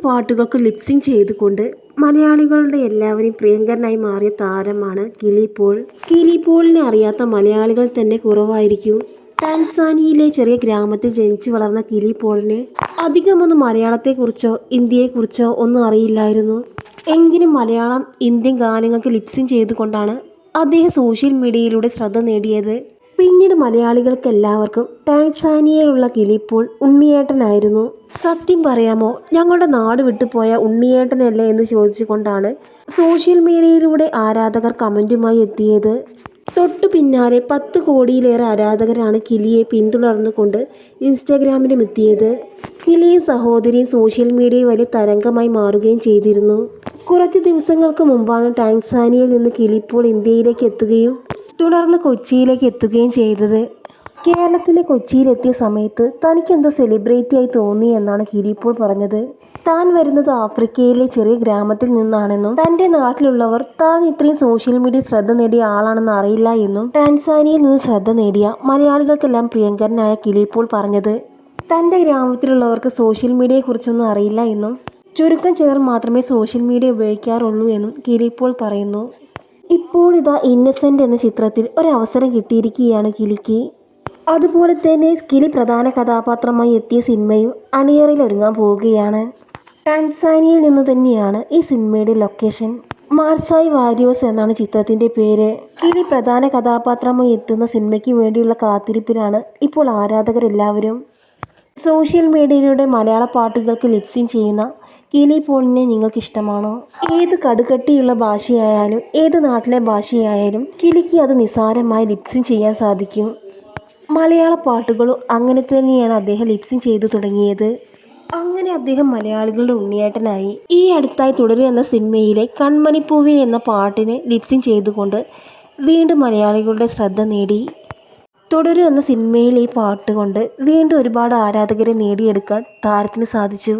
പാട്ടുകൾക്ക് ലിപ്സിങ് ചെയ്തുകൊണ്ട് മലയാളികളുടെ എല്ലാവരെയും പ്രിയങ്കരനായി മാറിയ താരമാണ് കിലി പോൾ. കിലി പോളിനെ അറിയാത്ത മലയാളികൾ തന്നെ കുറവായിരിക്കും. ടാൻസാനിയയിലെ ചെറിയ ഗ്രാമത്തിൽ ജനിച്ചു വളർന്ന കിലി പോളിന് അധികമൊന്നും മലയാളത്തെക്കുറിച്ചോ ഇന്ത്യയെക്കുറിച്ചോ ഒന്നും അറിയില്ലായിരുന്നു. എങ്കിലും മലയാളം ഇന്ത്യൻ ഗാനങ്ങൾക്ക് ലിപ്സിങ് ചെയ്തുകൊണ്ടാണ് അദ്ദേഹം സോഷ്യൽ മീഡിയയിലൂടെ ശ്രദ്ധ നേടിയത്. പിന്നീട് മലയാളികൾക്ക് എല്ലാവർക്കും ടാൻസാനിയയിലുള്ള കിലി പോൾ ഉണ്ണിയേട്ടനായിരുന്നു. സത്യം പറയാമോ, ഞങ്ങളുടെ നാട് വിട്ടുപോയ ഉണ്ണിയേട്ടനല്ലേ എന്ന് ചോദിച്ചുകൊണ്ടാണ് സോഷ്യൽ മീഡിയയിലൂടെ ആരാധകർ കമൻറ്റുമായി എത്തിയത്. തൊട്ടു പിന്നാലെ 10 കോടിയിലേറെ ആരാധകരാണ് കിലിയെ പിന്തുടർന്നുകൊണ്ട് ഇൻസ്റ്റാഗ്രാമിലും എത്തിയത്. കിലിയും സഹോദരിയും സോഷ്യൽ മീഡിയയിൽ വലിയ തരംഗമായി മാറുകയും ചെയ്തിരുന്നു. കുറച്ച് ദിവസങ്ങൾക്ക് മുമ്പാണ് ടാൻസാനിയയിൽ നിന്ന് കിലി പോൾ ഇന്ത്യയിലേക്ക് എത്തുകയും തുടർന്ന് കൊച്ചിയിലേക്ക് എത്തുകയും ചെയ്തത്. കേരളത്തിലെ കൊച്ചിയിലെത്തിയ സമയത്ത് തനിക്കെന്തോ സെലിബ്രിറ്റിയായി തോന്നി എന്നാണ് കിലി പോൾ പറഞ്ഞത്. താൻ വരുന്നത് ആഫ്രിക്കയിലെ ചെറിയ ഗ്രാമത്തിൽ നിന്നാണെന്നും തൻ്റെ നാട്ടിലുള്ളവർ താൻ ഇത്രയും സോഷ്യൽ മീഡിയ ശ്രദ്ധ നേടിയ ആളാണെന്ന് അറിയില്ല എന്നും ടാൻസാനിയയിൽ നിന്ന് ശ്രദ്ധ നേടിയ മലയാളികൾക്കെല്ലാം പ്രിയങ്കരനായ കിലി പോൾ പറഞ്ഞത്. തൻ്റെ ഗ്രാമത്തിലുള്ളവർക്ക് സോഷ്യൽ മീഡിയയെക്കുറിച്ചൊന്നും അറിയില്ല എന്നും ചുരുക്കം ചിലർ മാത്രമേ സോഷ്യൽ മീഡിയ ഉപയോഗിക്കാറുള്ളൂ എന്നും കിലി പോൾ പറയുന്നു. ഇപ്പോഴിതാ ഇന്നസെൻ്റ് എന്ന ചിത്രത്തിൽ ഒരവസരം കിട്ടിയിരിക്കുകയാണ് കിലിക്ക്. അതുപോലെ തന്നെ കിലി പ്രധാന കഥാപാത്രമായി എത്തിയ സിനിമയും അണിയറയിൽ ഒരുങ്ങാൻ പോവുകയാണ്. ടാൻസാനിയയിൽ നിന്ന് തന്നെയാണ് ഈ സിനിമയുടെ ലൊക്കേഷൻ. മാർസായി വാരിയോസ് എന്നാണ് ചിത്രത്തിൻ്റെ പേര്. കിലി പ്രധാന കഥാപാത്രമായി എത്തുന്ന സിനിമയ്ക്ക് വേണ്ടിയുള്ള കാത്തിരിപ്പിലാണ് ഇപ്പോൾ ആരാധകരെല്ലാവരും. സോഷ്യൽ മീഡിയയിലൂടെ മലയാള പാട്ടുകൾക്ക് ലിപ്സിങ് ചെയ്യുന്ന കിലി പോളിനെ നിങ്ങൾക്ക് ഇഷ്ടമാണോ? ഏത് കടുകട്ടിയുള്ള ഭാഷയായാലും ഏത് നാട്ടിലെ ഭാഷയായാലും കിലിക്ക് അത് നിസ്സാരമായി ലിപ്സിങ് ചെയ്യാൻ സാധിക്കും. മലയാള പാട്ടുകളും അങ്ങനെ തന്നെയാണ് അദ്ദേഹം ലിപ്സിങ് ചെയ്തു തുടങ്ങിയത്. അങ്ങനെ അദ്ദേഹം മലയാളികളുടെ ഉണ്ണിയേട്ടനായി. ഈ അടുത്തായി തുടരും എന്ന സിനിമയിലെ കൺമണിപ്പൂവേ എന്ന പാട്ടിന് ലിപ്സിങ് ചെയ്തുകൊണ്ട് വീണ്ടും മലയാളികളുടെ ശ്രദ്ധ നേടി. തുടരും എന്ന സിനിമയിലെ ഈ പാട്ട് കൊണ്ട് വീണ്ടും ഒരുപാട് ആരാധകരെ നേടിയെടുക്കാൻ താരത്തിന് സാധിച്ചു.